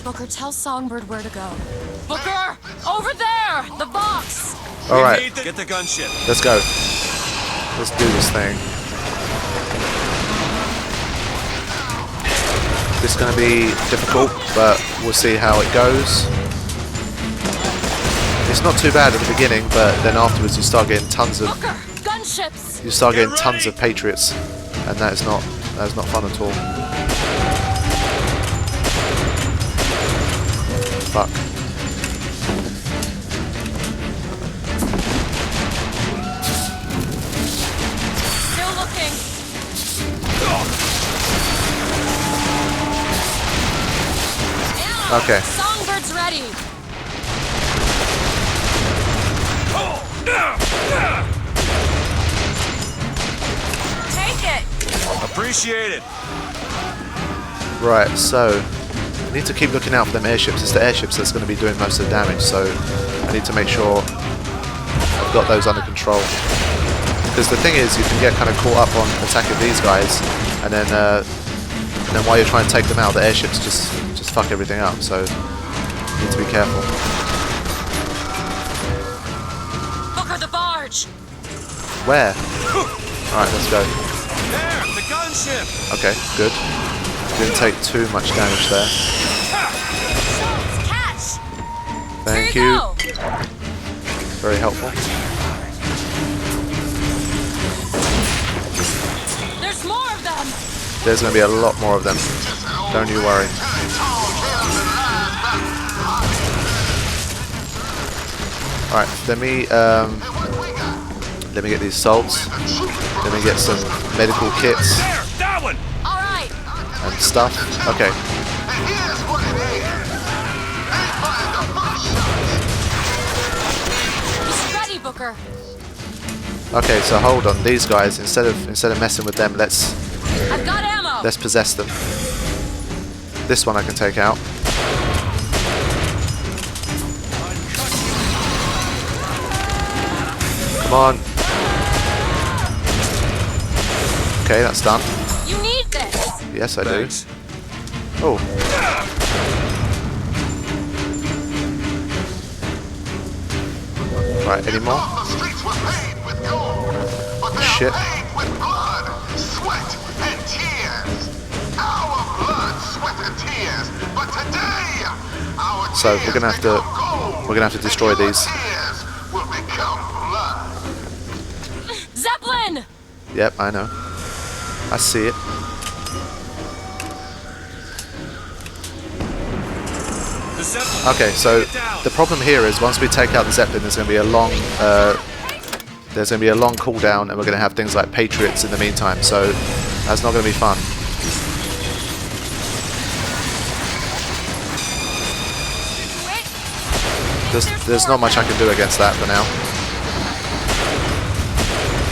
Booker, tell Songbird where to go. Booker! Over there! The box! Alright, Get the gunship. let's go. Let's do this thing. This is going to be difficult, but we'll see how it goes. It's not too bad at the beginning, but then afterwards you start getting tons of Booker! Gunships! you start getting tons of Patriots, and that is not fun at all. Fuck. Still looking. Okay. Songbird's ready. Take it. Appreciate it. Right, so I need to keep looking out for them airships. It's the airships that's going to be doing most of the damage, so I need to make sure I've got those under control. Because the thing is, you can get kind of caught up on attacking these guys, and then while you're trying to take them out, the airships just fuck everything up. So you need to be careful. Booker, the barge. Where? Alright, let's go. There, the gunship. Okay, good. Didn't take too much damage there. Catch. Thank Here you. go. Very helpful. There's more of them. There's going to be a lot more of them. Don't you worry. Alright, let me get these salts. Let me get some medical kits There, that one. All right. and stuff. Okay. He's ready, Booker. Okay, so hold on. These guys, instead of messing with them, let's I've got ammo. possess them. This one I can take out. Come on. Okay, that's done. You need this. Yes, I Thanks. do. Oh. Right, any more? Shit. So we're gonna have to destroy these. Zeppelin. Yep, I know. I see it. The Zeppelin. Okay, so Get down. the problem here is once we take out the Zeppelin, there's going to be a long cooldown, and we're going to have things like Patriots in the meantime. So that's not going to be fun. There's not much I can do against that for now.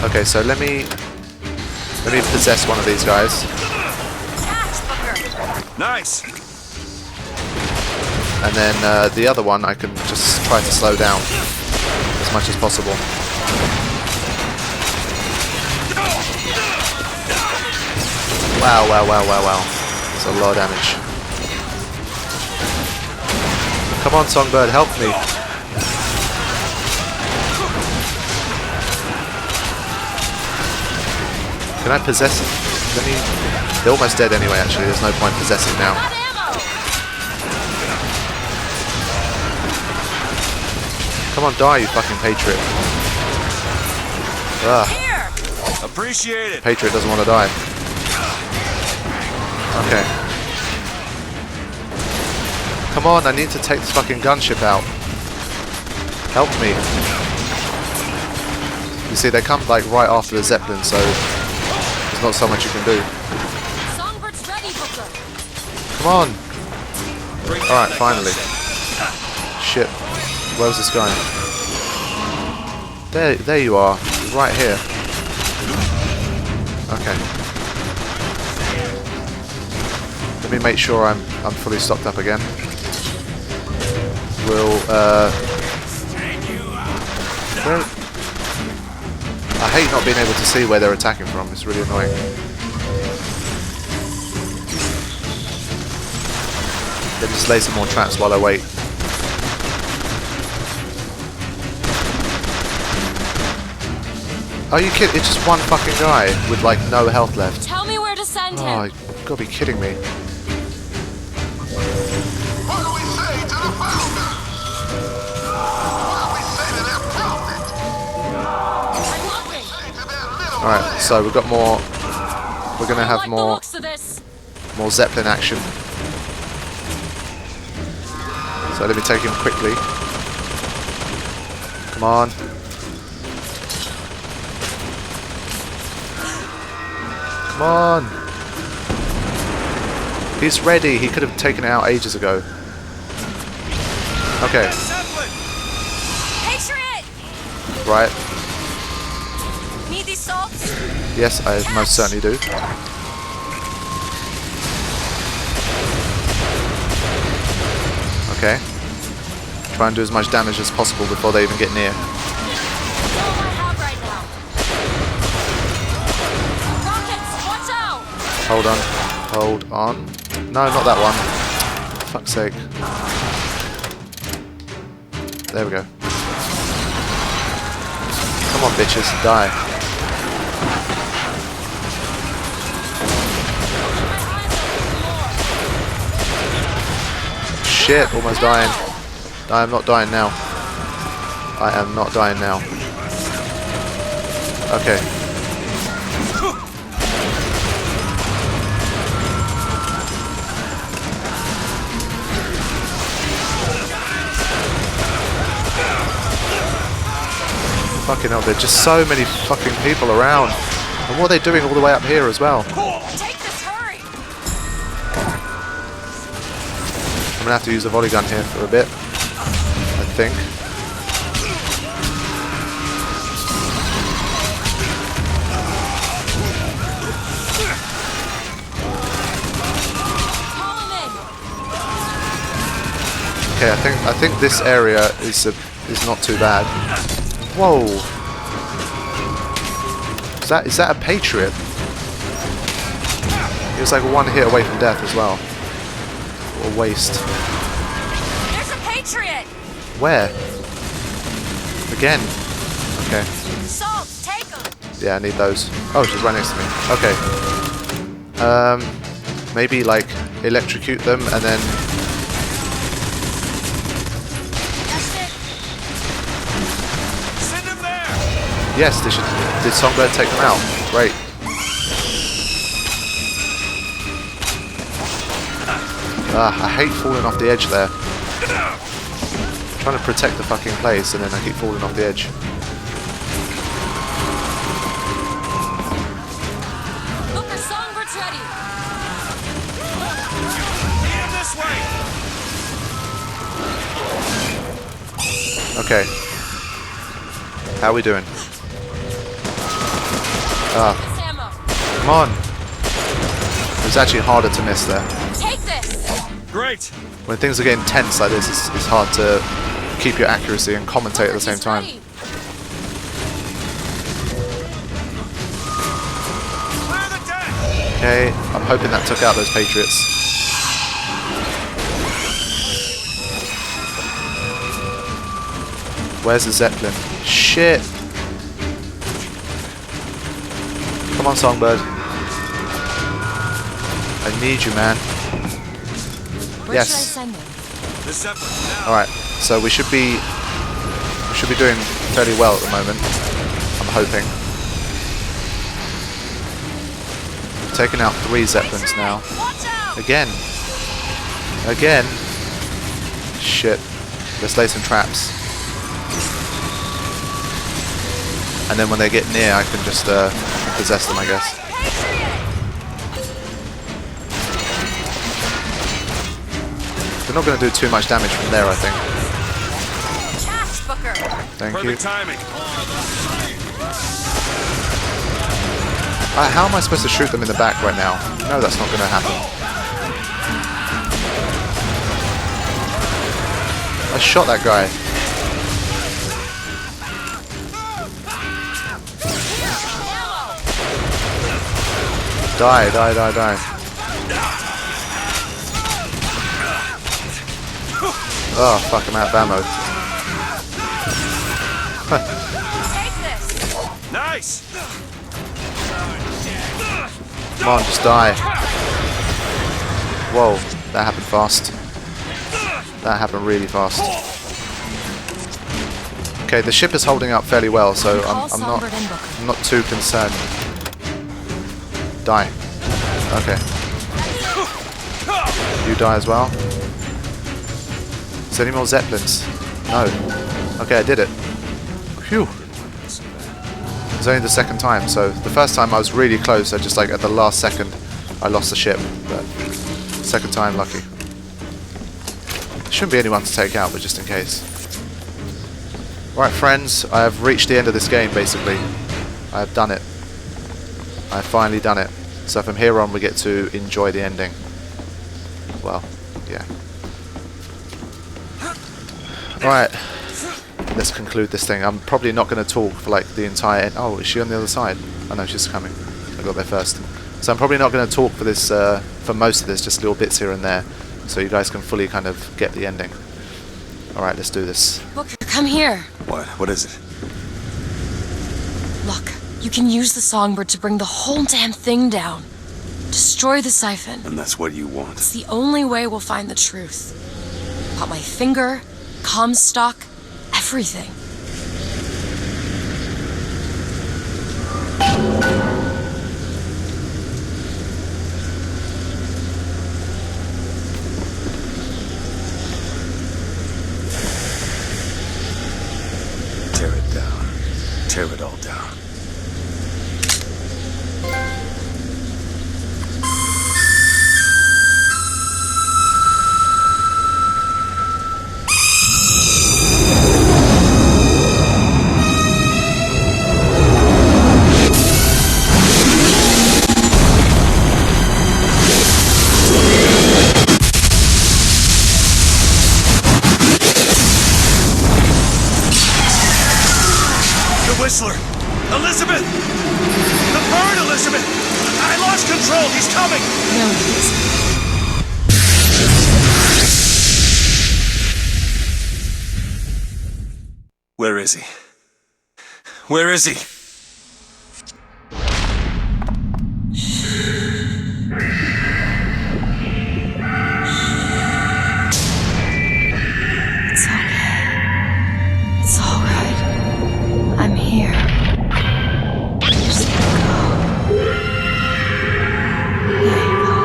Okay, so let me possess one of these guys, Catch, Booker. Nice. and then the other one I can just try to slow down as much as possible. Wow, wow, wow, wow, wow. That's a lot of damage. Come on, Songbird, help me. Can I possess it? Let me... They're almost dead anyway, actually. There's no point possessing now. Got ammo. Come on, die, you fucking Patriot. Ah, Here. Appreciate it. Patriot doesn't want to die. Okay. Come on, I need to take this fucking gunship out. Help me. You see, they come like right after the Zeppelin, so there's not so much you can do. Songbird's ready, Booker. Come on. Alright, finally. Shit. Where was this guy? There you are. Right here. Okay. Let me make sure I'm fully stocked up again. We'll where, I hate not being able to see where they're attacking from. It's really annoying. Let me just lay some more traps while I wait. Are you kidding? It's just one fucking guy with like no health left. Tell me where to send Oh, him. you gotta be kidding me. What do we say to the founder? What do we say to their prophet? I'm looking. Say to their little Alright, so we've got more. We're gonna I have like the more looks of this. Zeppelin action. So let me take him quickly. Come on. Come on. He's ready. He could have taken it out ages ago. Okay. Patriot! Right. Need these salts? Yes, I most certainly do. Okay. Try and do as much damage as possible before they even get near. That's all I have right now. Rockets, watch out! Hold on. Hold on. No, not that one. For fuck's sake. There we go. Come on, bitches. Die. Shit, almost dying. I am not dying now. I am not dying now. Okay. Fucking hell, there's just so many fucking people around. And what are they doing all the way up here as well? Take this, hurry! I'm gonna have to use a volley gun here for a bit, I think. Call him in. Okay, I think this area is not too bad. Whoa! Is that a Patriot? He was like one hit away from death as well. What a waste. There's a Patriot! Where? Again? Okay. Salt, take them! Yeah, I need those. Oh, she's right next to me. Okay. Maybe like electrocute them and then. That's it. Send him there. Yes, did Songbird take them out? Great. I hate falling off the edge there. I'm trying to protect the fucking place and then I keep falling off the edge. Look, our Songbird's ready. Lead him this way. Okay. How are we doing? This ammo. Come on! It was actually harder to miss there. Take this! Great. When things are getting tense like this, it's hard to keep your accuracy and commentate at the same He's time. ready. Clear the deck. Okay, I'm hoping that took out those Patriots. Where's the Zeppelin? Shit! Come on, Songbird. I need you, man. Where Yes. should I send him? The Zeppelin now. Alright, so we should be doing fairly well at the moment. I'm hoping. Taking out 3 Zeppelins now. Watch out! Again. Again. Shit. Let's lay some traps. And then when they get near, I can just possess them, I guess. They're not going to do too much damage from there, I think. Catch, Booker! Thank you. Perfect timing. How am I supposed to shoot them in the back right now? No, that's not going to happen. I shot that guy. Die, die, die, die. Oh, fuck, I'm out of ammo. Take this. Nice. Come on, just die. Whoa, that happened fast. That happened really fast. Okay, the ship is holding up fairly well, so I'm not too concerned. Die. Okay. You die as well. Is there any more Zeppelins? No. Okay, I did it. Phew. It's only the second time, so the first time I was really close, I just like at the last second I lost the ship, but second time lucky. There shouldn't be anyone to take out, but just in case. Right friends, I have reached the end of this game basically. I have done it. I have finally done it. So from here on we get to enjoy the ending. Well, yeah. Alright, let's conclude this thing. I'm probably not going to talk for like the entire end. Oh, is she on the other side? Oh no, she's coming. I got there first. So I'm probably not going to talk for this, for most of this, just little bits here and there, so you guys can fully kind of get the ending. Alright, let's do this. Booker, come here. What? What is it? Look, you can use the songbird to bring the whole damn thing down. Destroy the siphon. And that's what you want. It's the only way we'll find the truth. Got my finger, Comstock, everything. Tear it down. Tear it all down. Whistler! Elizabeth! The bird, Elizabeth! I lost control! He's coming! No, he isn't. Where is he? Where is he? It's okay. It's all right. I'm here. Just let go. There you go.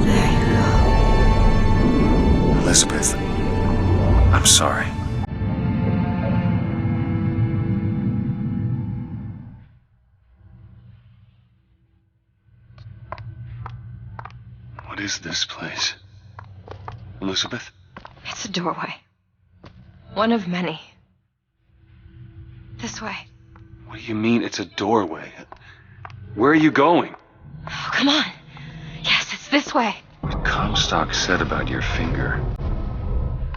There you go. Elizabeth, I'm sorry. What is this place? Elizabeth? It's a doorway. One of many. This way. What do you mean it's a doorway? Where are you going? Oh, come on. Yes, it's this way. What Comstock said about your finger.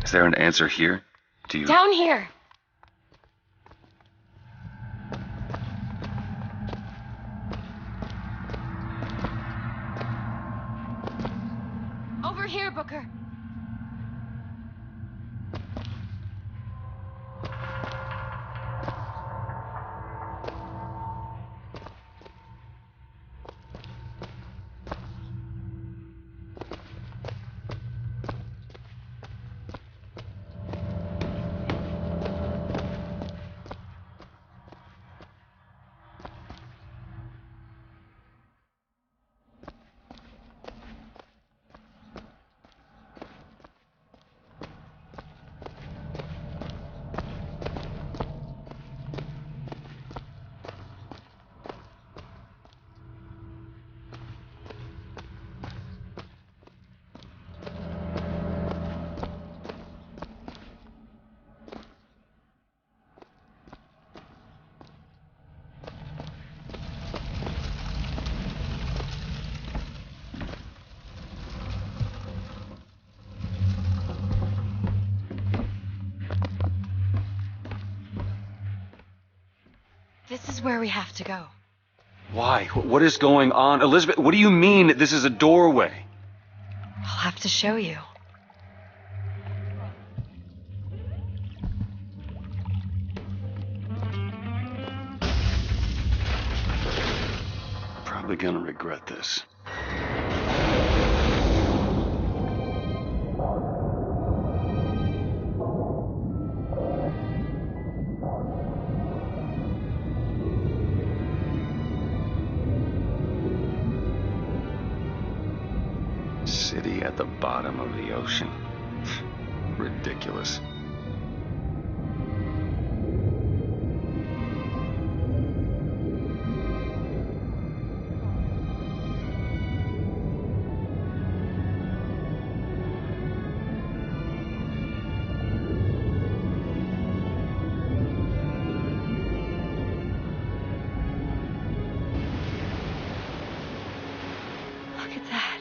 Is there an answer here? Do you... Down here. Over here, Booker. This is where we have to go. Why? What is going on? Elizabeth, what do you mean this is a doorway? I'll have to show you. probably gonna regret this. City at the bottom of the ocean. Ridiculous. Look at that.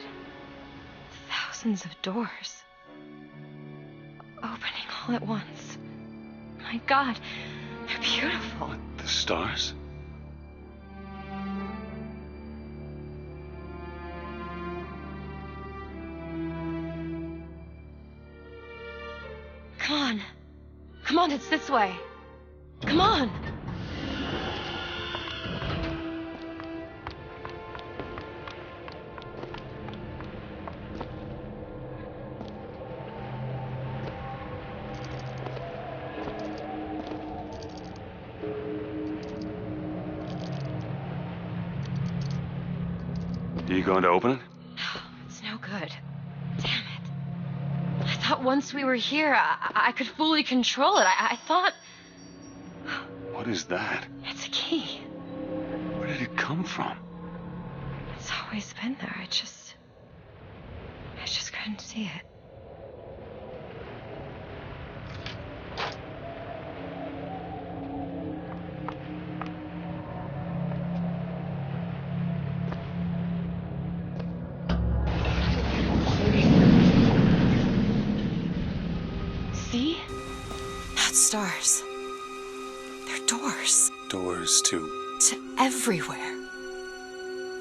Thousands of doors. Opening all at once. My God, they're beautiful. The stars? Come on. Come on, it's this way. Come on. Are you going to open it? It's no good. Damn it. I thought once we were here, I could fully control it. I thought... What is that? It's a key. Where did it come from? It's always been there. I just couldn't see it. See? Not stars. They're doors. Doors to... To everywhere.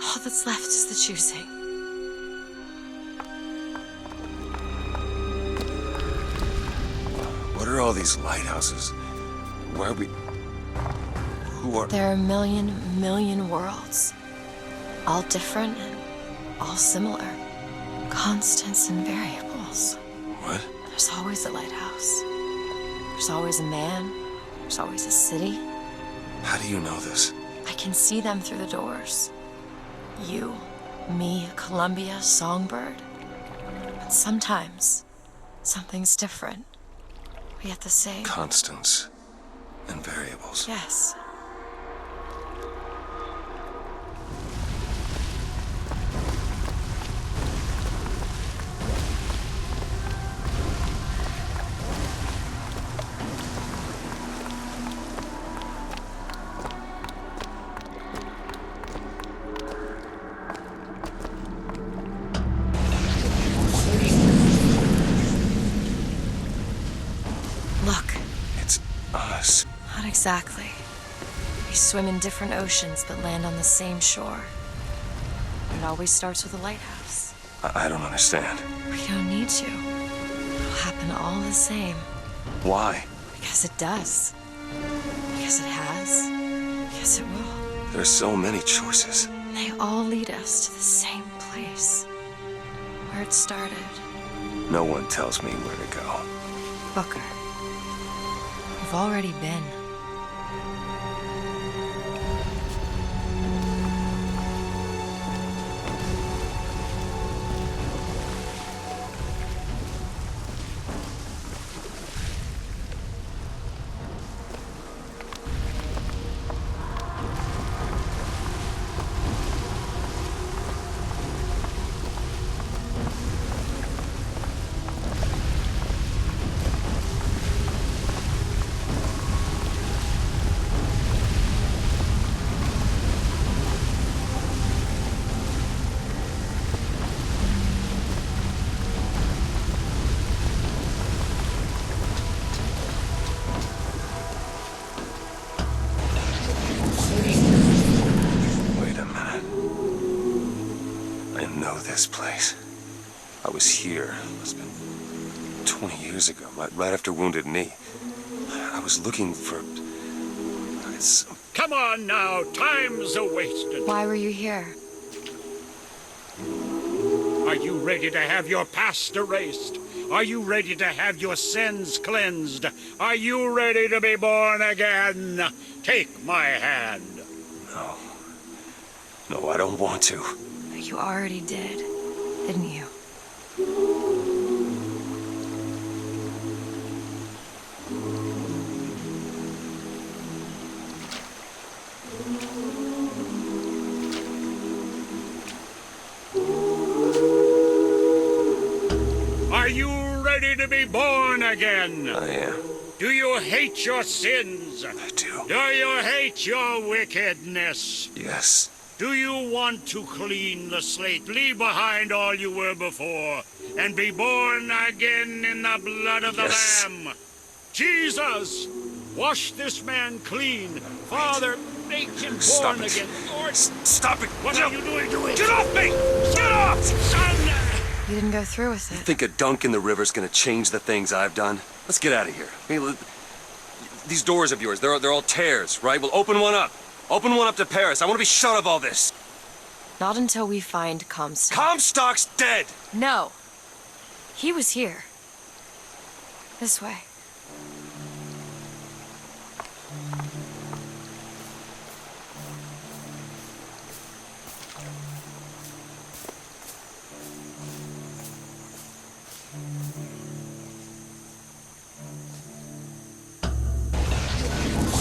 All that's left is the choosing. What are all these lighthouses? Why are we... Who are... There are a million worlds. All different and all similar. Constants and variables. What? There's always a lighthouse. There's always a man. There's always a city. How do you know this? I can see them through the doors. You, me, Columbia, Songbird. But sometimes, something's different, but yet the same. Constants and variables. Yes. Look. It's us. Not exactly. We swim in different oceans but land on the same shore. It always starts with a lighthouse. I don't understand. We don't need to. It'll happen all the same. Why? Because it does. Because it has. Because it will. There's so many choices. And they all lead us to the same place. Where it started. No one tells me where to go. Booker. We've already been. Wait a minute. I know this place. I was here. Must have been 20 years ago, right after Wounded Knee. I was looking for... Come on now, time's a-wasted. Why were you here? Are you ready to have your past erased? Are you ready to have your sins cleansed? Are you ready to be born again? Take my hand. No. No, I don't want to. You already did, didn't you? Are you ready to be born again? I am. Do you hate your sins? I do. Do you hate your wickedness? Yes. Do you want to clean the slate, leave behind all you were before, and be born again in the blood of the Yes. Lamb? Jesus, wash this man clean. Father, make him Stop born it. again. Lord, Stop it. what are you doing to it? Get off me! Get off! Son! You didn't go through with it. Think a dunk in the river's gonna change the things I've done? Let's get out of here. I mean, these doors of yours, they're all tears, right? Well, open one up. Open one up to Paris. I want to be shut of all this. Not until we find Comstock. Comstock's dead! No. He was here. This way.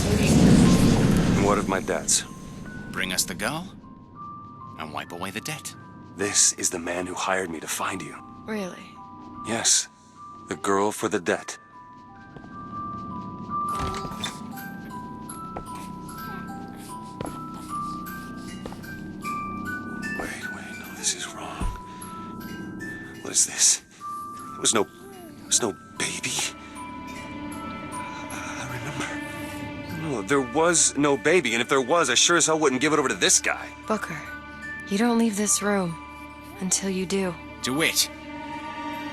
And what of my debts? Bring us the girl, and wipe away the debt. This is the man who hired me to find you. Really? Yes. The girl for the debt. Wait, no, this is wrong. What is this? There was no baby. I remember. No, there was no baby, and if there was, I sure as hell wouldn't give it over to this guy. Booker, you don't leave this room until you do. DeWitt,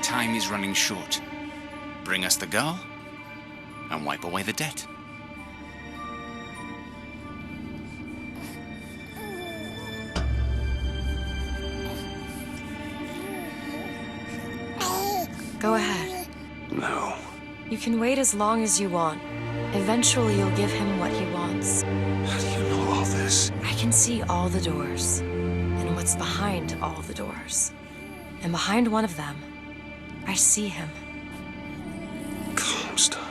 time is running short. Bring us the girl, and wipe away the debt. Go ahead. No. You can wait as long as you want. Eventually, you'll give him what he wants. How do you know all this? I can see all the doors, and what's behind all the doors. And behind one of them, I see him. Comstock.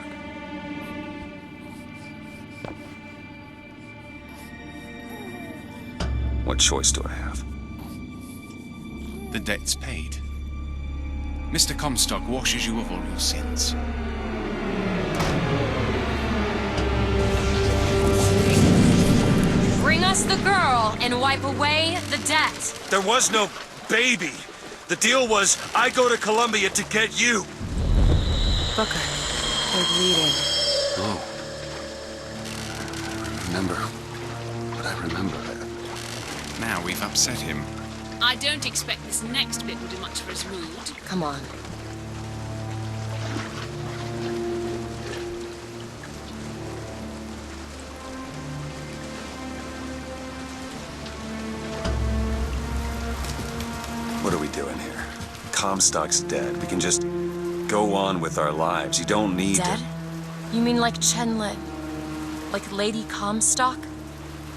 What choice do I have? The debt's paid. Mr. Comstock washes you of all your sins. Bring us the girl and wipe away the debt. There was no baby. The deal was I go to Columbia to get you. Booker, they're bleeding. Oh. I remember. But I remember. Now we've upset him. I don't expect this next bit will do much for his mood. Come on. What are we doing here? Comstock's dead. We can just go on with our lives. You don't need Dead? to... You mean like Chen Lin? Like Lady Comstock?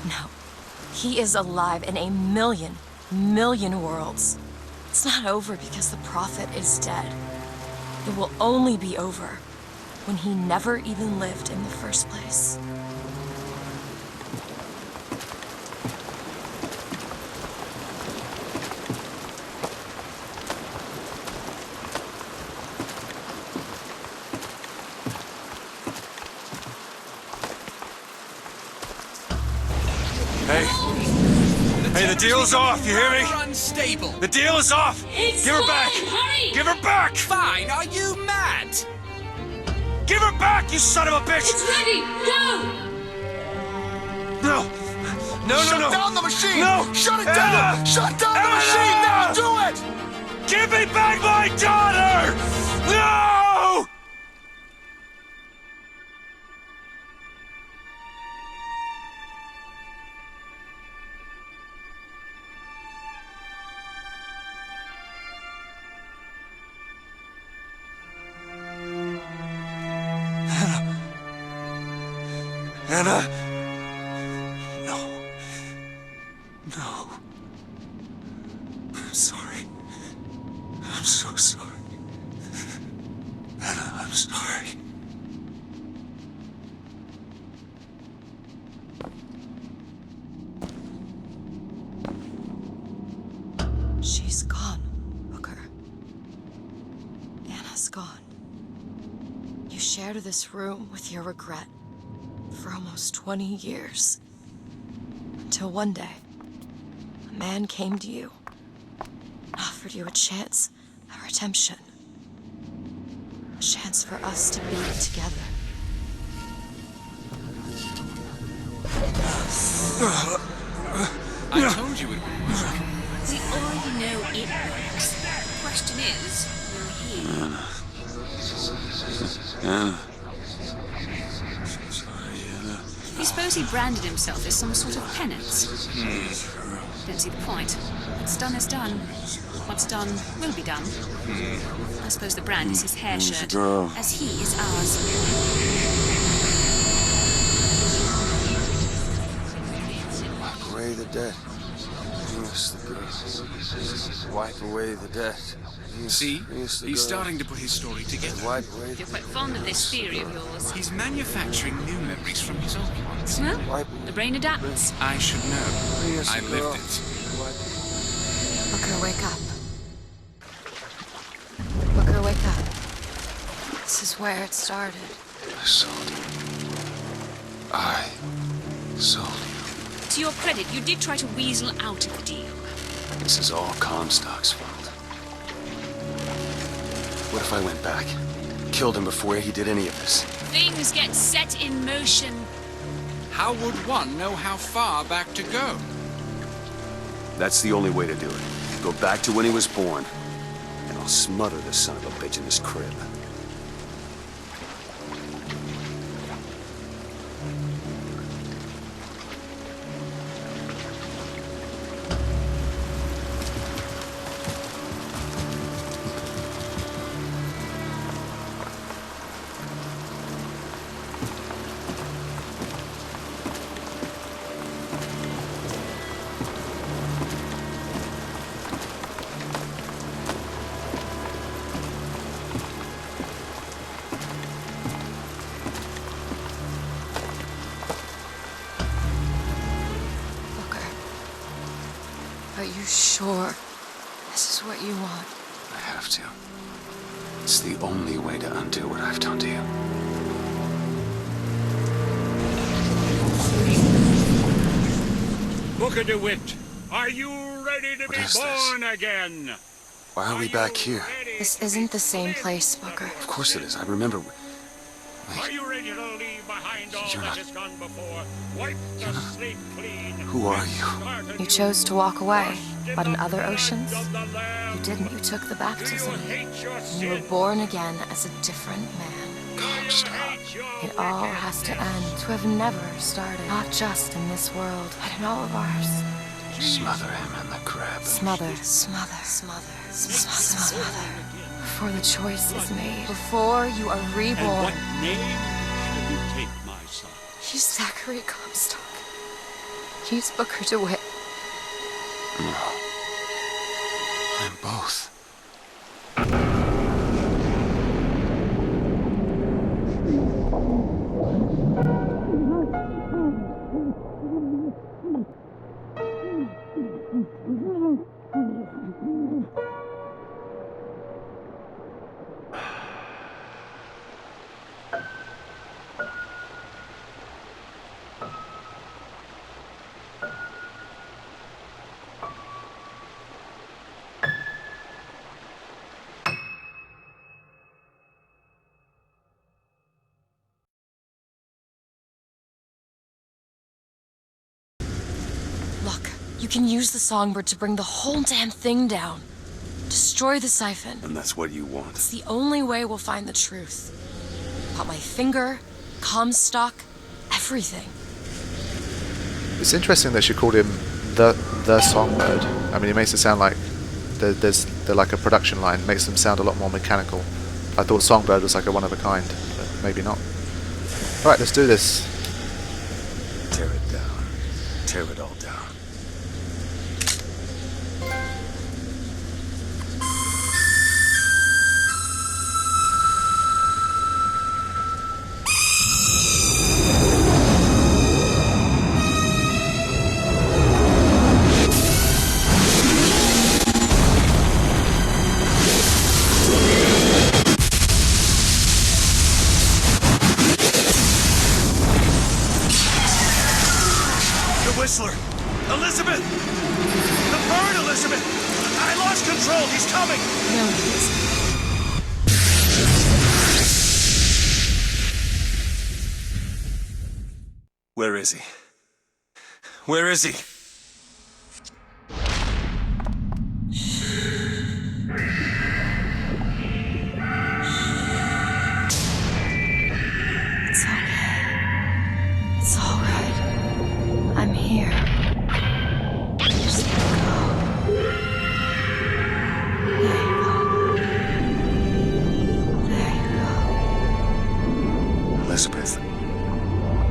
No. He is alive in a million worlds. It's not over because the Prophet is dead. It will only be over when he never even lived in the first place. Hey, the deal's off, you hear me? You're unstable. The deal is off! Give her back! Hurry! Give her back! Fine, are you mad? Give her back, you son of a bitch! It's ready! Go! No! No, Shut no, no! down the machine! No! Shut it down! Shut down the machine now! Do it! Give me back my daughter! No! Anna! No. No. I'm sorry. I'm so sorry. Anna, I'm sorry. She's gone, Booker. Anna's gone. You shared this room with your regret for almost 20 years. Until one day, a man came to you and offered you a chance at redemption. A chance for us to be together. I told you it would work. We already know it works. The question is, will he? Anna. I'm sorry, Anna. Do you suppose he branded himself as some sort of penance? Don't see the point. What's done is done. What's done will be done. I suppose the brand is his hair shirt, girl. as he is ours. Wipe away the debt. Yes, the girl. Wipe away the debt. Yes, See? yes, the He's girl. starting to put his story together. Wipe away the You're quite fond of this theory of yours. He's manufacturing new memories from his old ones. Well, Wipe the brain adapts. I should know. Yes, I girl. lived it. Booker, wake up. Booker, wake up. This is where it started. I sold you. I sold you. To your credit, you did try to weasel out of the deal. This is all Comstock's fault. What if I went back? Killed him before he did any of this? Things get set in motion. How would one know how far back to go? That's the only way to do it. Go back to when he was born, and I'll smother this son of a bitch in his crib. Booker, are you sure this is what you want? I have to. It's the only way to undo what I've done to you. Booker DeWitt, are you ready to What be is this? born again? Why are we back here? This isn't the same place, Booker. Of course it is. I remember. Are you ready to leave behind all You're that not- has gone before? Wipe the slate clean. Who are you? Start You anew. chose to walk away, Washed but in the other blood oceans, of the Lamb. you didn't. You took the Do you baptism. hate your And you were sin? born again as a different man. Do you hate your It all has to end, to have never started. Not just in this world, but in all of ours. Smother him in the crib. Smother, smother, smother, smother, smother. Before the choice is made, before you are And reborn. what name should you take, my son? He's Zachary Comstock. He's Booker DeWitt. No. I'm both. Look, you can use the songbird to bring the whole damn thing down. Destroy the siphon. And that's what you want. It's the only way we'll find the truth. About my finger, Comstock, everything. It's interesting that she called him the songbird. I mean, it makes it sound like they're like a production line. It makes them sound a lot more mechanical. I thought songbird was like a one of a kind, but maybe not. All right, let's do this. Tear it down. Tear it all down. Whistler! Elizabeth! The bird, Elizabeth! I lost control! He's coming! No, he isn't. Where is he? Where is he? It's okay. It's all right. I'm here. Just let go. There you go. There you go. Elizabeth,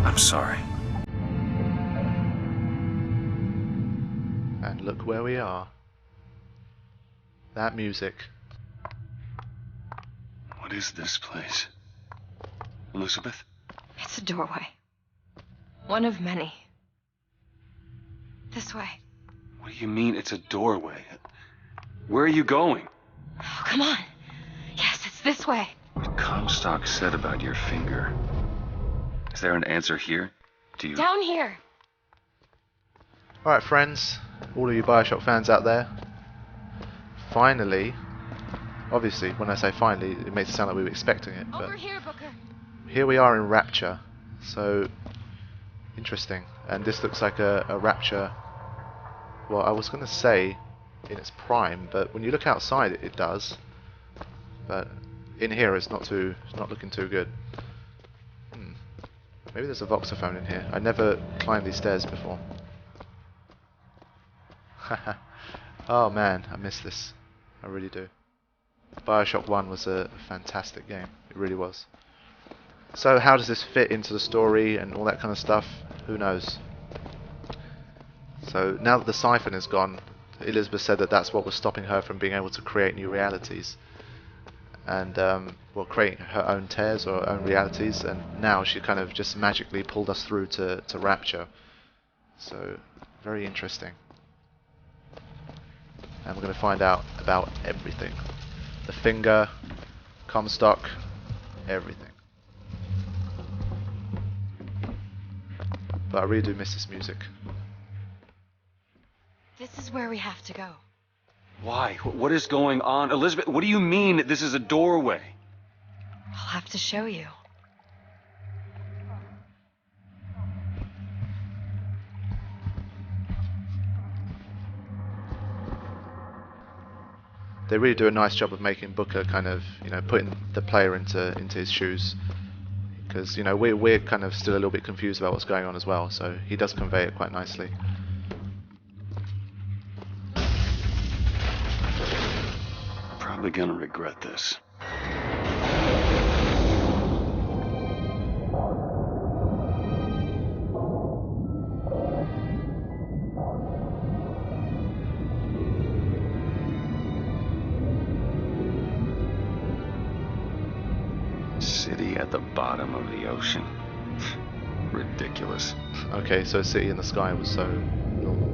I'm sorry. And look where we are. That music. What is this place? Elizabeth? It's a doorway. One of many. This way. What do you mean it's a doorway? Where are you going? Oh, come on. Yes, it's this way. What Comstock said about your finger. Is there an answer here? Do you... Down here. Alright friends, all of you Bioshock fans out there, finally, obviously when I say finally it makes it sound like we were expecting it, but Over here, Booker. here we are in Rapture, so interesting, and this looks like a Rapture, well I was going to say in its prime, but when you look outside it does, but in here it's not looking too good. Maybe there's a voxophone in here. I never climbed these stairs before. Oh man, I miss this. I really do. Bioshock 1 was a fantastic game. It really was. So how does this fit into the story and all that kind of stuff? Who knows? So now that the siphon is gone, Elizabeth said that that's what was stopping her from being able to create new realities. And well, creating her own tears or her own realities, and now she kind of just magically pulled us through to Rapture. So very interesting. And we're going to find out about everything. The finger, Comstock, everything. But I really do miss this music. This is where we have to go. Why? What is going on? Elizabeth, what do you mean this is a doorway? I'll have to show you. They really do a nice job of making Booker kind of, you know, putting the player into his shoes, because you know we're kind of still a little bit confused about what's going on as well. So he does convey it quite nicely. Probably gonna regret this. City at the bottom of the ocean. Ridiculous. Okay, so City in the Sky was so normal.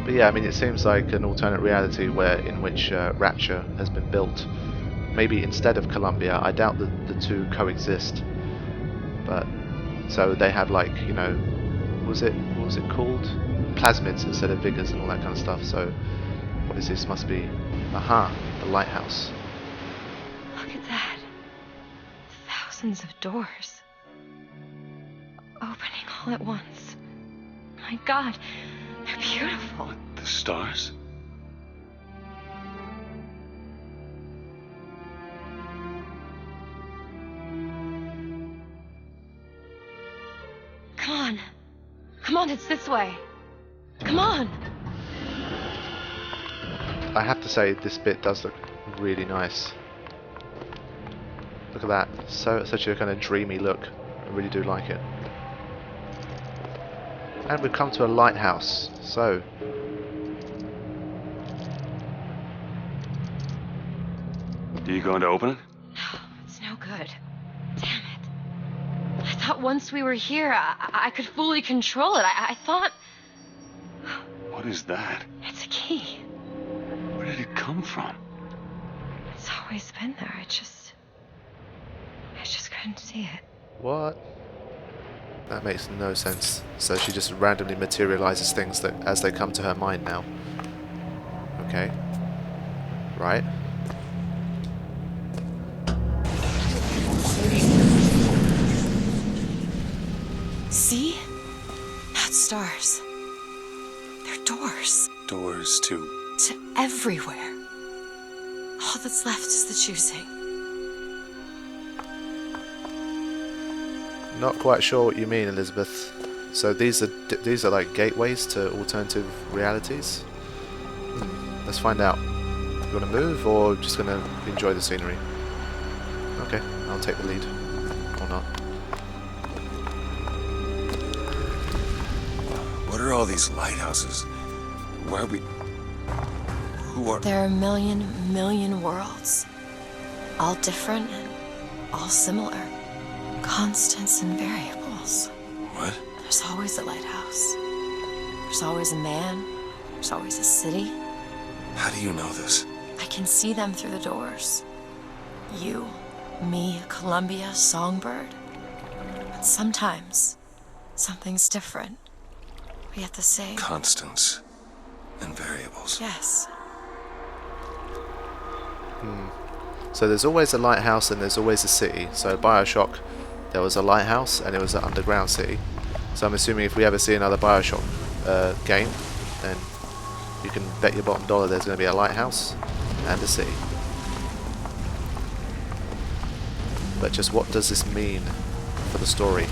But yeah, I mean, it seems like an alternate reality in which Rapture has been built. Maybe instead of Columbia. I doubt that the two coexist. But so they have, like, you know, what was it called? Plasmids instead of vigors and all that kind of stuff. So what is this? Must be, aha, the lighthouse. Look at that. Thousands of doors. Opening all at once. My God, they're beautiful. The stars? Come on. Come on, it's this way. Come on. I have to say, this bit does look really nice. Look at that. Such a kind of dreamy look. I really do like it. And we've come to a lighthouse. So, Are you going to open it? It's no good. Damn it. I thought once we were here, I could fully control it. I thought... What is that? It's a key. Where did it come from? It's always been there. I just couldn't see it. what? That makes no sense. So she just randomly materializes things that as they come to her mind now. Okay. Right. See? Not stars. They're doors. Doors to... To everywhere. All that's left is the choosing. Not quite sure what you mean, Elizabeth. So these are like gateways to alternative realities? Let's find out. You want to move or just going to enjoy the scenery? Okay, I'll take the lead. Or not. What are all these lighthouses? Why are we... Who are... There are a million worlds. All different and all similar. Constants and variables. What? There's always a lighthouse. There's always a man. There's always a city. How do you know this? I can see them through the doors. You, me, Columbia, Songbird. But sometimes, something's different. But yet the same. Constants and variables. Yes. So there's always a lighthouse and there's always a city. So Bioshock, there was a lighthouse and it was an underground city. So I'm assuming if we ever see another Bioshock game, then you can bet your bottom dollar there's going to be a lighthouse and a city. But just what does this mean for the story?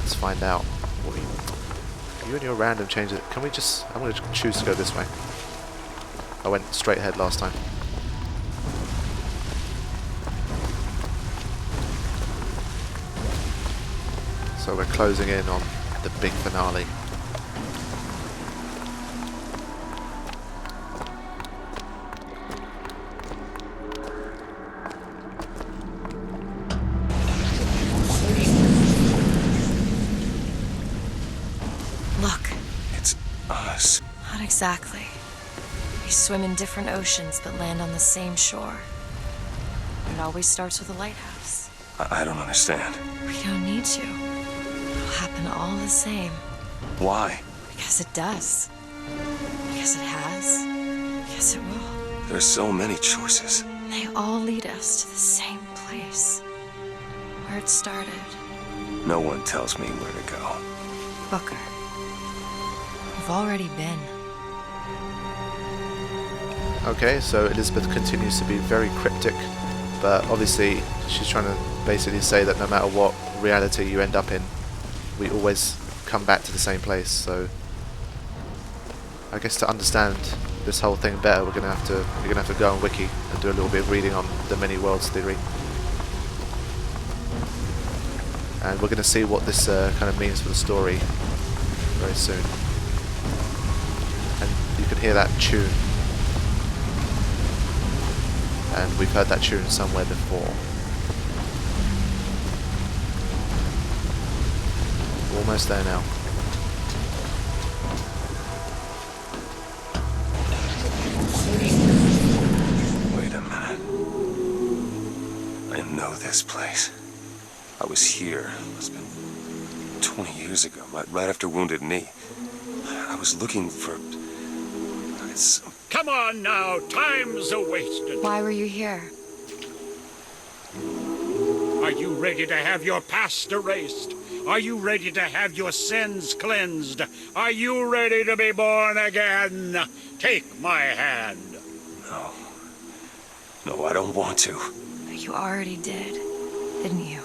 Let's find out. You and your random changes. Can we just... I'm going to choose to go this way. I went straight ahead last time. So we're closing in on the big finale. Look. It's us. Not exactly. We swim in different oceans but land on the same shore. It always starts with a lighthouse. I don't understand. We don't need to. It'll happen all the same. Why? Because it does. Because it has. Because it will. There's so many choices. They all lead us to the same place. Where it started. No one tells me where to go. Booker. We've already been. Okay, so Elizabeth continues to be very cryptic, but obviously she's trying to basically say that no matter what reality you end up in, we always come back to the same place. So I guess to understand this whole thing better, you're gonna have to go on Wiki and do a little bit of reading on the many worlds theory, and we're gonna see what this kind of means for the story very soon. And you can hear that tune, and we've heard that tune somewhere before. Almost there now. Wait a minute. I know this place. I was here. Must have been 20 years ago, right after Wounded Knee. I was looking for... Come on now, time's a-wasted. Why were you here? Are you ready to have your past erased? Are you ready to have your sins cleansed? Are you ready to be born again? Take my hand. No. No, I don't want to. You already did, didn't you?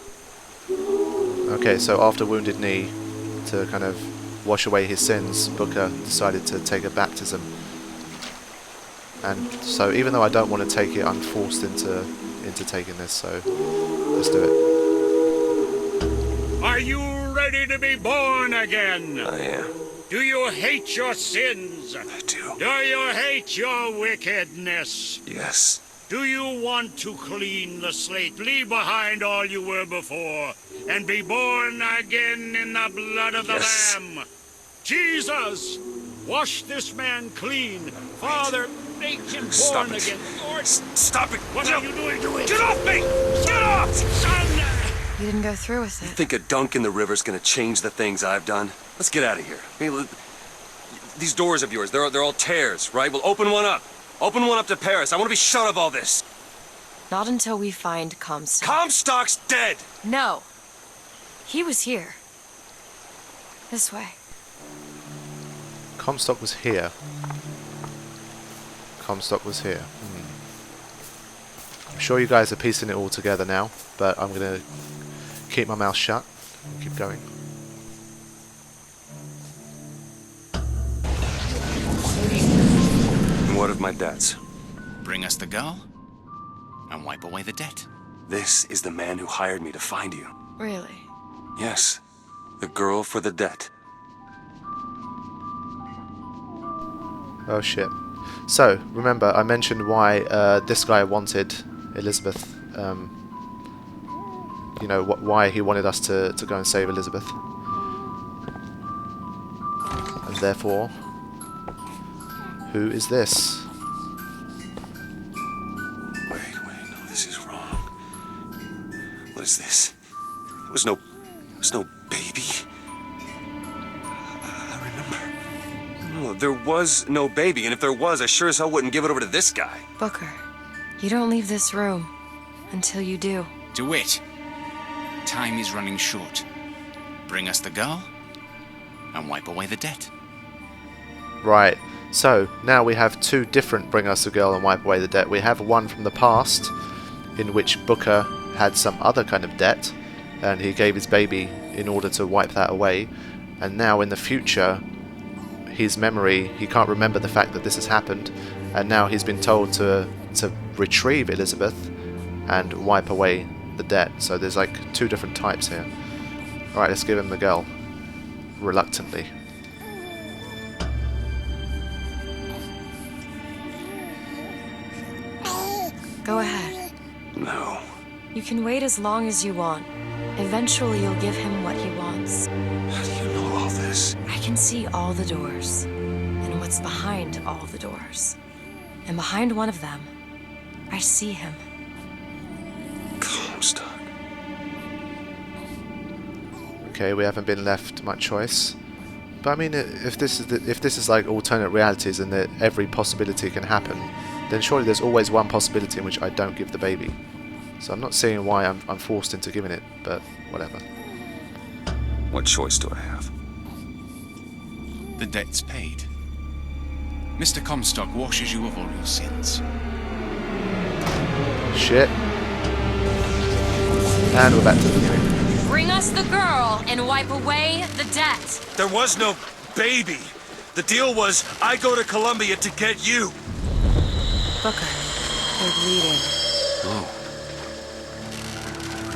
Okay, so after Wounded Knee, to kind of wash away his sins, Booker decided to take a baptism. And so even though I don't want to take it, I'm forced into taking this, so let's do it. Are you ready to be born again? I am. Do you hate your sins? I do. Do you hate your wickedness? Yes. Do you want to clean the slate, leave behind all you were before, and be born again in the blood of the Yes. Lamb? Jesus, wash this man clean. Father, make him Stop born it. again. Lord, Stop it! what are you doing? Get off me! Get off! Son! You didn't go through with it. Think a dunk in the river's gonna change the things I've done? Let's get out of here. Hey, these doors of yours, they're all tears, right? Well, open one up. Open one up to Paris. I want to be shut of all this. Not until we find Comstock. Comstock's dead! No. He was here. This way. Comstock was here. Comstock was here. I'm sure you guys are piecing it all together now, but I'm going to keep my mouth shut and keep going. And what of my debts? Bring us the girl, and wipe away the debt. This is the man who hired me to find you. Really? Yes. The girl for the debt. Oh shit. So, remember, I mentioned why this guy wanted Elizabeth. You know, why he wanted us to go and save Elizabeth. And therefore, who is this? Wait, no, this is wrong. What is this? It was no baby. I remember. No, there was no baby, and if there was, I sure as hell wouldn't give it over to this guy. Booker, you don't leave this room until you do. DeWitt, time is running short. Bring us the girl, and wipe away the debt. Right. So, now we have two different Bring Us a Girl and Wipe Away the Debt. We have one from the past, in which Booker had some other kind of debt, and he gave his baby in order to wipe that away. And now in the future, his memory, he can't remember the fact that this has happened, and now he's been told to retrieve Elizabeth and wipe away the debt. So there's like two different types here. Alright, let's give him the girl. Reluctantly. Go ahead. No. You can wait as long as you want. Eventually you'll give him what he wants. How do you know all this? I can see all the doors, and what's behind all the doors. And behind one of them, I see him. Comstock. Okay, we haven't been left much choice. But I mean, if this is like alternate realities and that every possibility can happen, then surely there's always one possibility in which I don't give the baby. So I'm not seeing why I'm forced into giving it, but whatever. What choice do I have? The debt's paid. Mr. Comstock washes you of all your sins. Shit. And we're back to the beginning. Bring us the girl and wipe away the debt. There was no baby. The deal was I go to Columbia to get you. Booker, they're bleeding. Oh.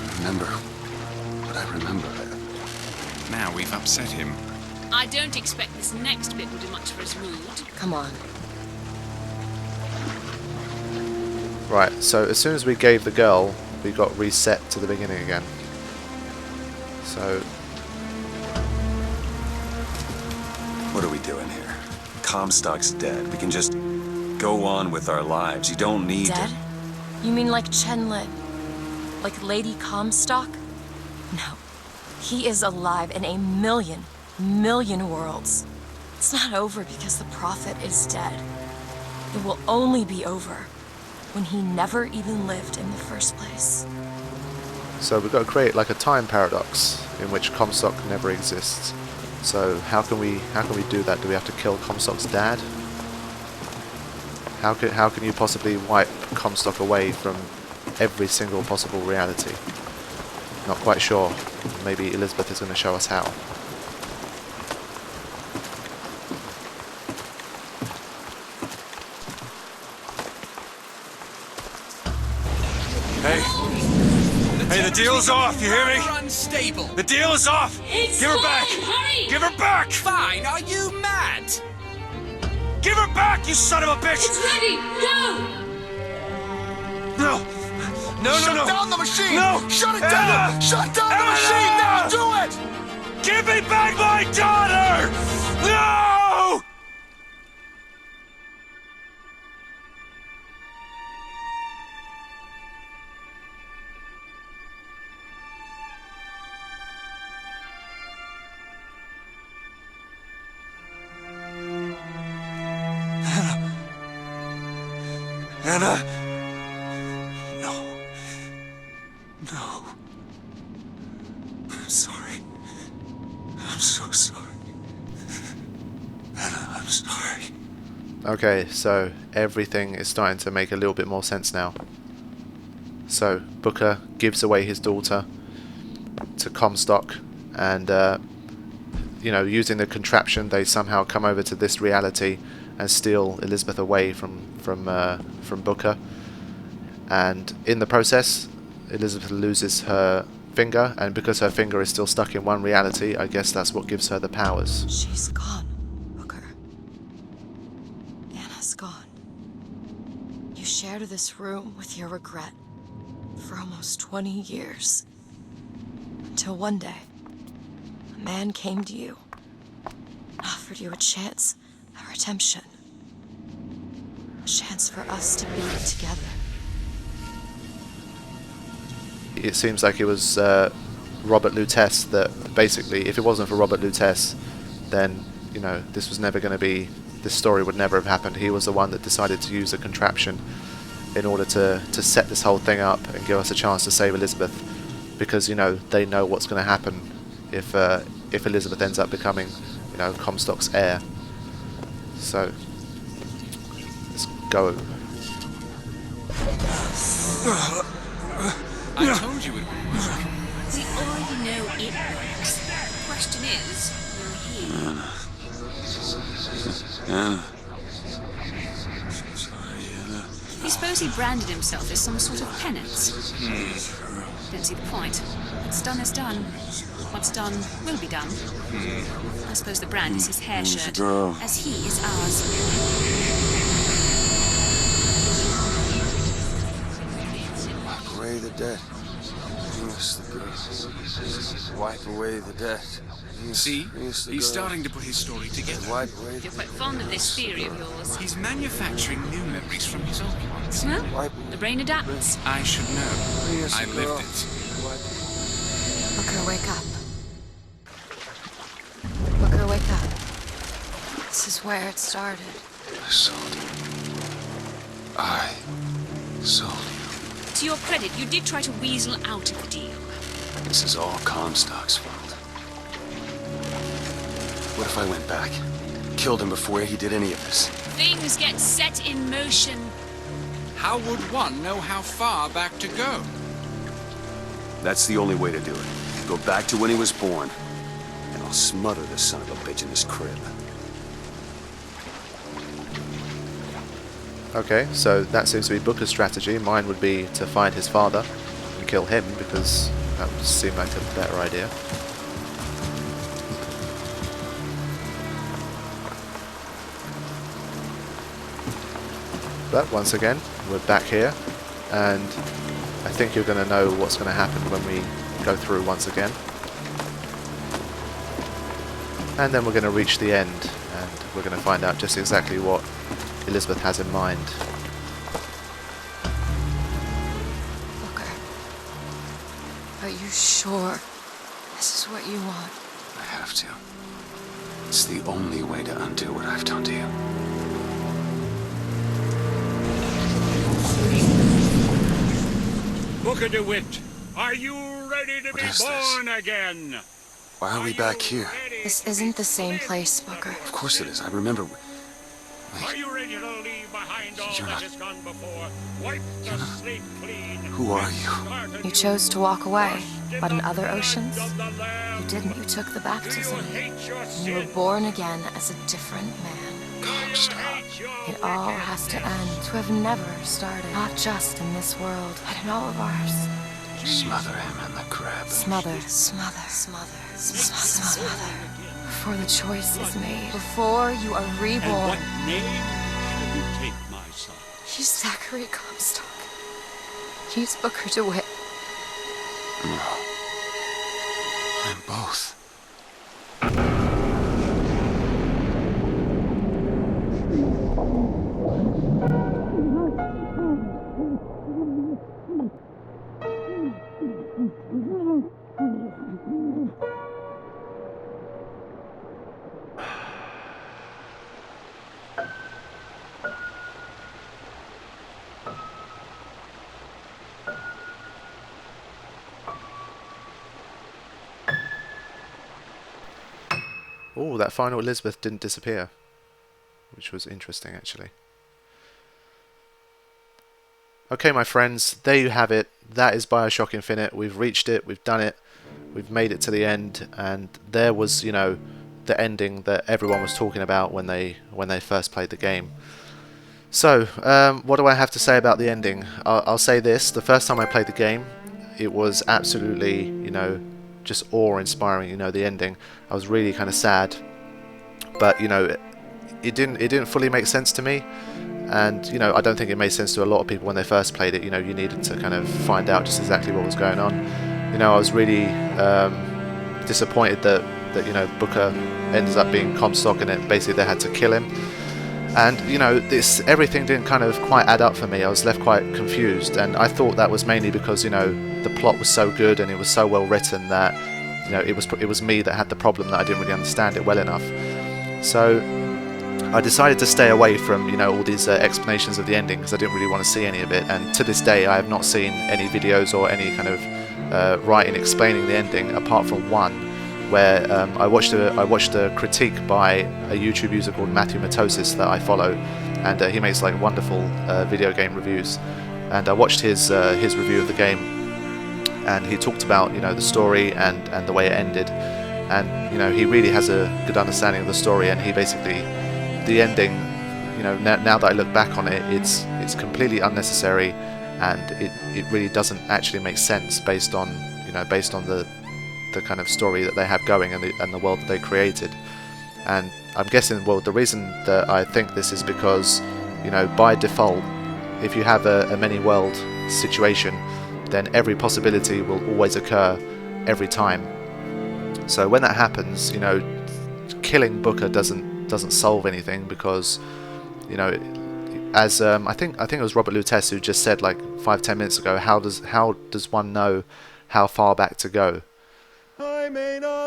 I remember. But I remember. Now we've upset him. I don't expect this next bit will do much for his mood. Come on. Right, so as soon as we gave the girl, we got reset to the beginning again. So... What are we doing here? Comstock's dead. We can just go on with our lives. You don't need Dead? to... You mean like Chenlit? Like Lady Comstock? No. He is alive in a million worlds. It's not over because the Prophet is dead. It will only be over when he never even lived in the first place. So we've got to create like a time paradox in which Comstock never exists. So how can we do that? Do we have to kill Comstock's dad? How can you possibly wipe Comstock away from every single possible reality? Not quite sure. Maybe Elizabeth is going to show us how. Hey. Hey, the deal's off, you hear me? You're unstable. The deal is off! Give her back! Hurry! Give her back! Fine, are you mad? Give her back, you son of a bitch! Ready! Go! No! No, Shut no, no! down the machine! No! Shut it Anna! down! Shut down the Anna! machine! Now do it! Give me back my daughter! No! Anna! No. No. I'm sorry. I'm so sorry. Anna, I'm sorry. Okay, so everything is starting to make a little bit more sense now. So Booker gives away his daughter to Comstock, and you know, using the contraption, they somehow come over to this reality and steal Elizabeth away from Booker. And in the process, Elizabeth loses her finger, and because her finger is still stuck in one reality, I guess that's what gives her the powers. She's gone, Booker. Anna's gone. You shared this room with your regret for almost 20 years. Until one day, a man came to you and offered you a chance at redemption. A chance for us to be together. It seems like it was Robert Lutece that basically, if it wasn't for Robert Lutece, then, you know, this was never going to be, this story would never have happened. He was the one that decided to use a contraption in order to set this whole thing up and give us a chance to save Elizabeth, because, you know, they know what's going to happen if Elizabeth ends up becoming, you know, Comstock's heir. So let's go. I told you it would work. We already know it works. The question is, will he? Anna. You suppose he branded himself as some sort of penance? Don't see the point. What's done is done. What's done will be done. I suppose the brand is his hair shirt, as he is ours. Wipe away the debt. Yes, the girl. Wipe away the debt. See? He's starting to put his story together. Wipe away You're quite fond of this theory of yours. He's manufacturing new memories from his old ones. Well, the brain adapts. I should know. I lived it. Booker, wake up. Booker, wake up. This is where it started. I sold you. I sold you. To your credit, you did try to weasel out of the deal. This is all Comstock's fault. What if I went back? Killed him before he did any of this? Things get set in motion. How would one know how far back to go? That's the only way to do it. Go back to when he was born, and I'll smother this son of a bitch in his crib. Okay, so that seems to be Booker's strategy. Mine would be to find his father and kill him, because that would seem like a better idea. But once again, we're back here, and I think you're going to know what's going to happen when we go through once again. And then we're going to reach the end, and we're going to find out just exactly what Elizabeth has in mind. Booker, are you sure this is what you want? I have to. It's the only way to undo what I've done to you. Booker DeWitt, are you ready to What be is born again? Why are we back here? This isn't the same place, Booker. Of course it is. I remember. Are you ready to leave behind all You're that not- has gone before? Wipe the slate clean. Who are you? Start You anew. chose to walk away, but in other blood oceans, of the Lamb. you didn't. You took the Do you baptism, hate your and you were sin? born again as a different man. Do you hate your It all has to end, to have never started, not just in this world, but in all of ours. Smother him in the crab. Smother, smother, smother, smother. Before the choice is made. Before you are And reborn. what name shall you take, my son? He's Zachary Comstock. He's Booker DeWitt. No. I'm both. Oh, that final Elizabeth didn't disappear, which was interesting actually. Okay, my friends, there you have it. That is Bioshock Infinite. We've reached it, we've done it, we've made it to the end, and there was, you know, the ending that everyone was talking about when they first played the game. So, what do I have to say about the ending? I'll say this: the first time I played the game, it was absolutely, you know, just awe-inspiring. You know, the ending. I was really kind of sad, but you know, it didn't fully make sense to me. And you know, I don't think it made sense to a lot of people when they first played it. You know, you needed to kind of find out just exactly what was going on. You know, I was really disappointed that you know, Booker ends up being Comstock, and it basically they had to kill him. And you know, everything didn't kind of quite add up for me. I was left quite confused, and I thought that was mainly because, you know, the plot was so good and it was so well written that, you know, it was me that had the problem, that I didn't really understand it well enough. So I decided to stay away from, you know, all these explanations of the ending, because I didn't really want to see any of it. And to this day, I have not seen any videos or any kind of writing explaining the ending, apart from one where I watched a critique by a YouTube user called Matthew Matosis that I follow, and he makes like wonderful video game reviews. And I watched his review of the game, and he talked about, you know, the story and the way it ended, and you know, he really has a good understanding of the story. And he basically, the ending, you know, now that I look back on it, it's completely unnecessary, and it really doesn't actually make sense based on the kind of story that they have going and the world that they created. And I'm guessing, well, the reason that I think this is because, you know, by default, if you have a many world situation, then every possibility will always occur every time. So when that happens, you know, killing Booker doesn't solve anything, because, you know, as I think it was Robert Lutess who just said like 5-10 minutes ago, how does one know how far back to go?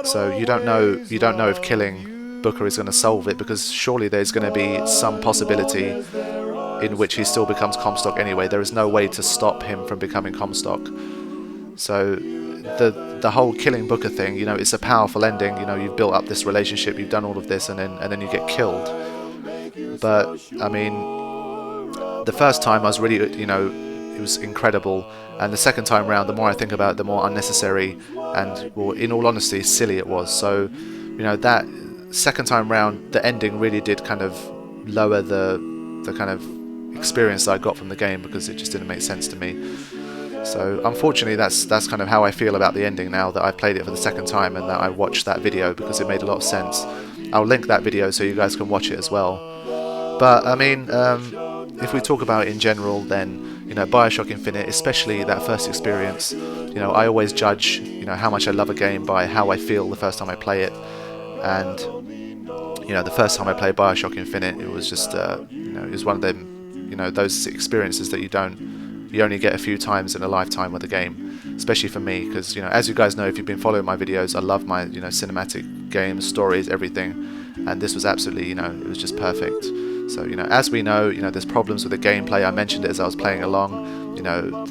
So you don't know if killing Booker is going to solve it, because surely there's going to be some possibility in which he still becomes Comstock anyway. There is no way to stop him from becoming Comstock. So the whole killing Booker thing, you know, it's a powerful ending. You know, you've built up this relationship, you've done all of this, and then you get killed. But I mean, the first time I was really, you know, it was incredible, and the second time round, the more I think about it, the more unnecessary and, well, in all honesty, silly it was. So, you know, that second time round, the ending really did kind of lower the kind of experience that I got from the game, because it just didn't make sense to me. So unfortunately, that's kind of how I feel about the ending now that I've played it for the second time and that I watched that video, because it made a lot of sense. I'll link that video so you guys can watch it as well. But I mean, if we talk about it in general, then, you know, Bioshock Infinite, especially that first experience, you know, I always judge, you know, how much I love a game by how I feel the first time I play it. And, you know, the first time I played Bioshock Infinite, it was just, you know, it was one of them, you know, those experiences that you only get a few times in a lifetime with a game, especially for me, because, you know, as you guys know, if you've been following my videos, I love my, you know, cinematic games, stories, everything, and this was absolutely, you know, it was just perfect. So, you know, as we know, you know, there's problems with the gameplay. I mentioned it as I was playing along. You know,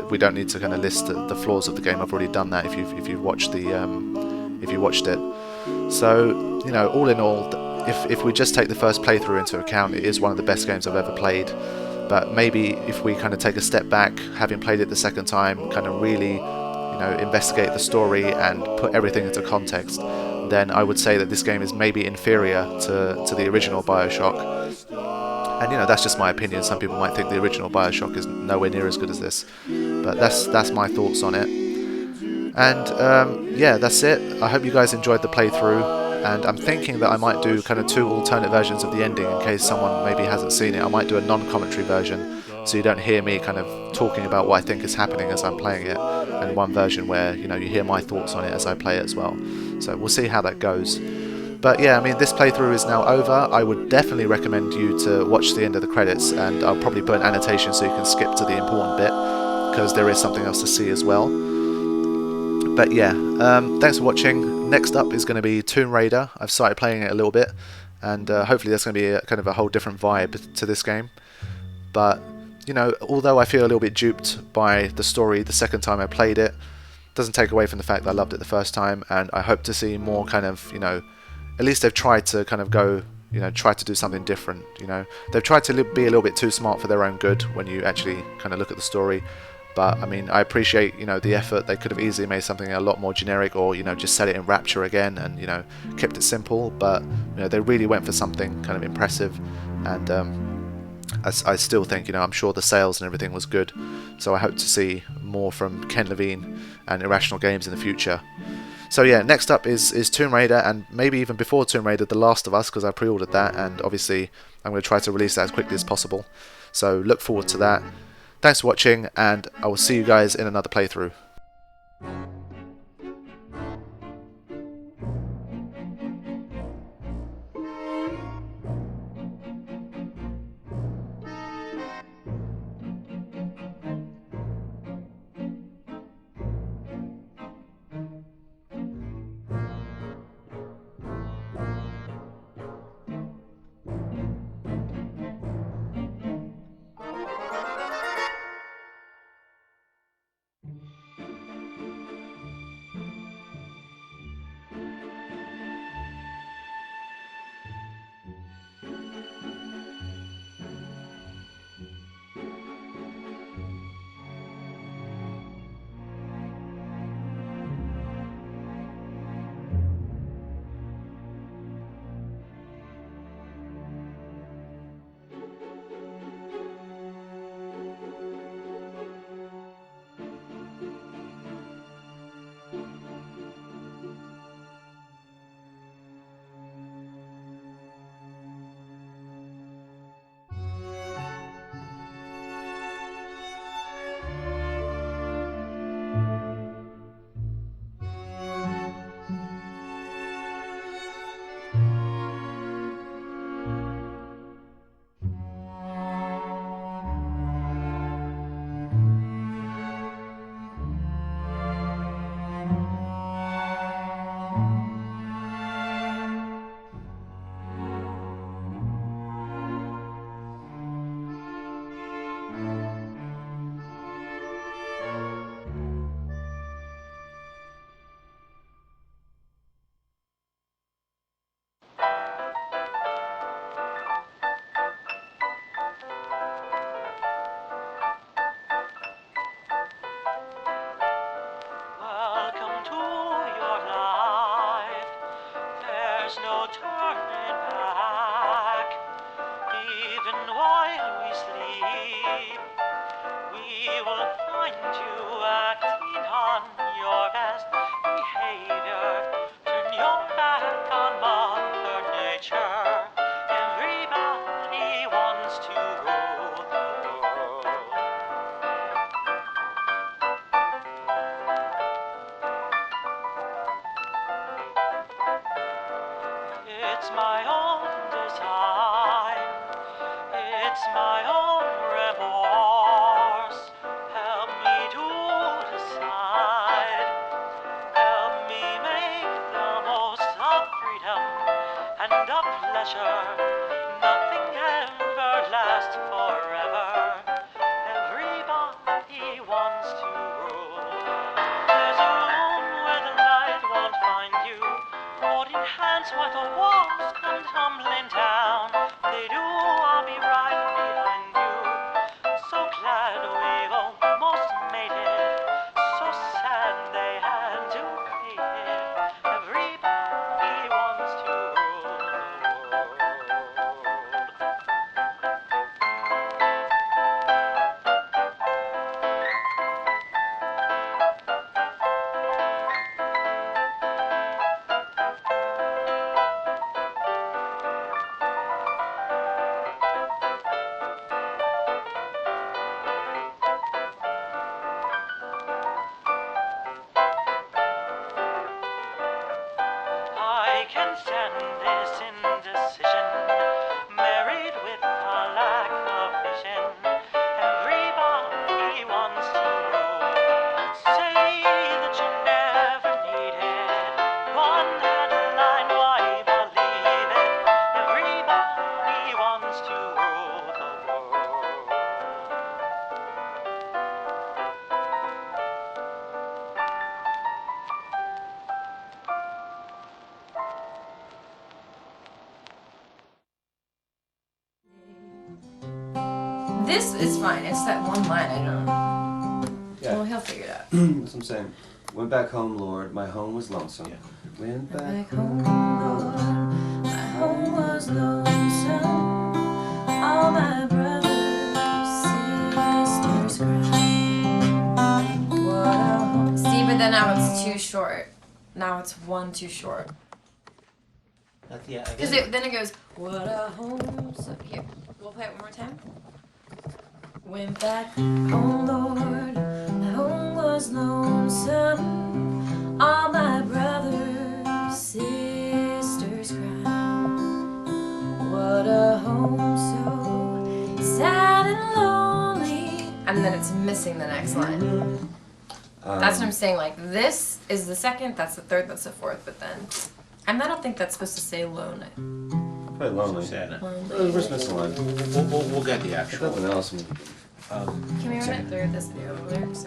we don't need to kind of list the flaws of the game. I've already done that if you've watched it. So, you know, all in all, if we just take the first playthrough into account, it is one of the best games I've ever played. But maybe if we kind of take a step back, having played it the second time, kind of really, you know, investigate the story and put everything into context, then I would say that this game is maybe inferior to the original Bioshock. And, you know, that's just my opinion. Some people might think the original Bioshock is nowhere near as good as this. But that's my thoughts on it. And yeah, that's it. I hope you guys enjoyed the playthrough, and I'm thinking that I might do kind of 2 alternate versions of the ending in case someone maybe hasn't seen it. I might do a non-commentary version, so you don't hear me kind of talking about what I think is happening as I'm playing it, and one version where, you know, you hear my thoughts on it as I play it as well. So we'll see how that goes. But yeah, I mean, this playthrough is now over. I would definitely recommend you to watch the end of the credits, and I'll probably put an annotation so you can skip to the important bit, because there is something else to see as well. But yeah, thanks for watching. Next up is going to be Tomb Raider. I've started playing it a little bit, and hopefully there's going to be kind of a whole different vibe to this game. But, you know, although I feel a little bit duped by the story the second time I played it, doesn't take away from the fact that I loved it the first time, and I hope to see more kind of, you know, at least they've tried to kind of go, you know, try to do something different, you know. They've tried to be a little bit too smart for their own good when you actually kind of look at the story. But, I mean, I appreciate, you know, the effort. They could have easily made something a lot more generic, or, you know, just set it in Rapture again and, you know, kept it simple. But, you know, they really went for something kind of impressive. And I still think, you know, I'm sure the sales and everything was good. So I hope to see more from Ken Levine and Irrational Games in the future. So yeah, next up is Tomb Raider, and maybe even before Tomb Raider, The Last of Us, because I pre-ordered that, and obviously I'm going to try to release that as quickly as possible. So look forward to that. Thanks for watching, and I will see you guys in another playthrough. Welcome to your life. There's no turning back. Even while we sleep, we will find you acting on your best behavior. Turn your back on Mother Nature. Everybody wants to rule the world. It's my own design. It's my own remorse. Help me to decide. Help me make the most of freedom and of pleasure. Nothing ever lasts forever. Everybody wants to rule. There's a room where the light won't find you. Holding hands while the walls come tumbling down. They do, I'll be right behind you. So glad we've almost made it. So sad they had to hate it. Everybody wants to rule the world. and this indecision, married with a lack of vision. Everybody wants to say that you never needed one headline, why believe it? Everybody wants to rule the world. This is fine. It's that one line I don't. Yeah. Well, he'll figure it out. That's what I'm saying. Went back home, Lord. My home was lonesome. Went back home, Lord. My home was lonesome. All my brothers, sisters cried. What a home. See, but then now it's too short. Now it's one too short. Because then it goes, what a home. So here, we'll play it one more time. Went back home, Lord. My home was lonesome. All my brothers, sisters cried. What a home so sad and lonely. And then it's missing the next line. That's what I'm saying. Like, this is the second, that's the third, that's the fourth, but then. And I don't think that's supposed to say lonely. Probably lonely. We're just missing a line. We'll get the actual. Nothing else. Can we run it through this video lyrics?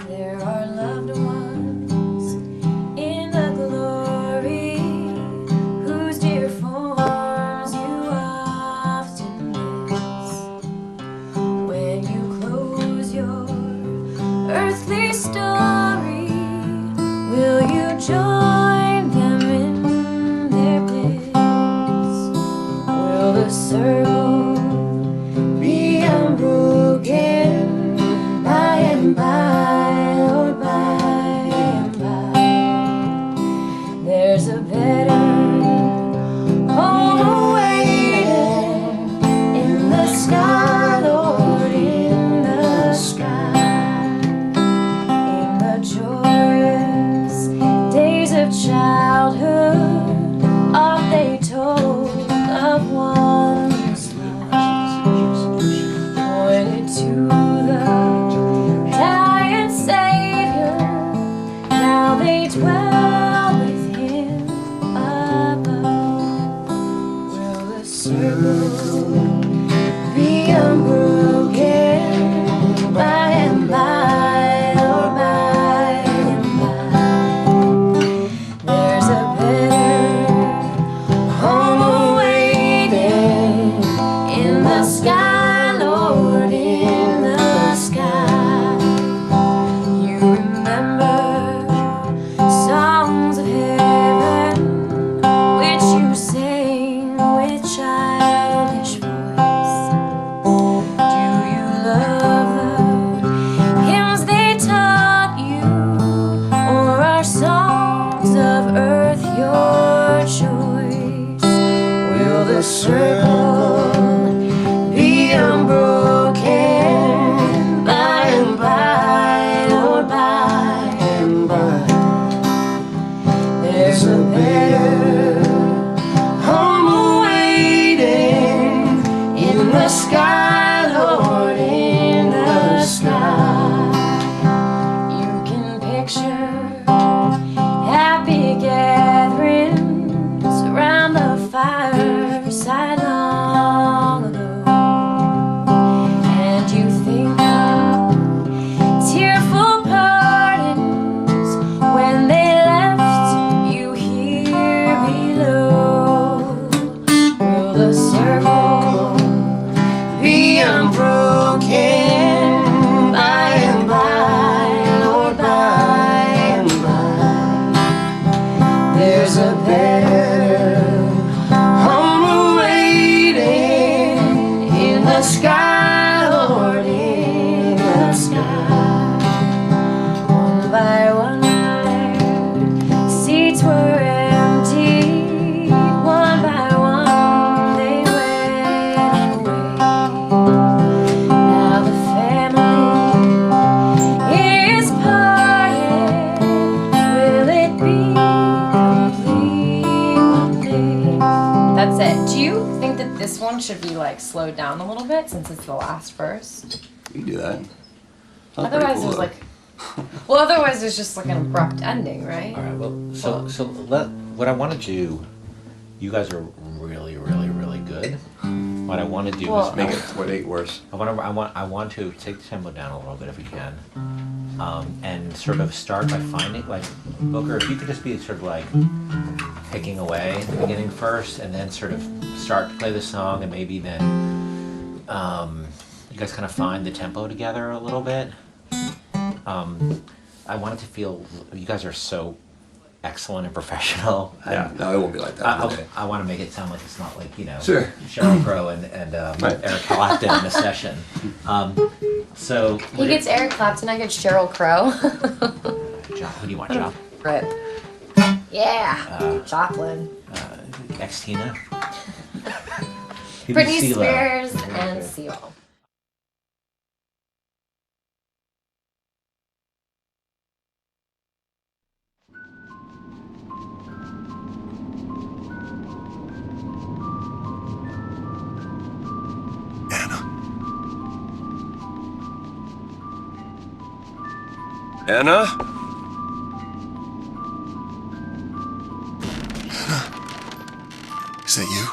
There are loved ones in the glory whose dear forms you often miss. When you close your earthly story, will you join them in their bliss? Will the circle be unbroken by and by, Lord, by and by? There's a better home awaiting in the sky, Lord, in the sky, in the joyous days of childhood. Oft they told of wondrous love, pointed to the dying Savior. Now they dwell with Him above. Will the circle be unbroken by and by, Lord, by and by? There's a better home awaiting in the sky, Lord, in the sky. You remember songs of heaven which you sang with childish voice. Do you love the hymns they taught you, or are songs of earth your choice? Will the circle be unbroken by and by, Lord, by and by? There's a better home awaiting in the sky, Lord, in the sky. You can picture happy gatherings around the fireside long ago, and you think of tearful partings when they left you here below. Will the circle be unbroken by and by, Lord, by and by? There's a better home awaiting in the sky, Lord, in the sky. One by one their seats were empty. One by one they went away. Now the family is parted. Will it be this one should be like slowed down a little bit since it's the last verse. You can do that. Otherwise, there's like, well, otherwise there's just like an abrupt ending, right? All right. Well, what I want to do. You guys are really, really, really good. What I want to do is make it worse. I want to take the tempo down a little bit if we can, and sort of start by finding like Booker. If you could just be sort of like picking away at the beginning first, and then sort of start to play the song, and maybe then you guys kind of find the tempo together a little bit. I want it to feel you guys are so excellent and professional. Yeah, no, it won't be like that. I want to make it sound like it's not like, sure. Sheryl Crow and Eric Clapton in a session. So he gets Eric Clapton, I get Sheryl Crow. Who do you want, Job? Right. Yeah, Joplin. Ex-Tina. Britney Spears and Seal. Anna? Is that you?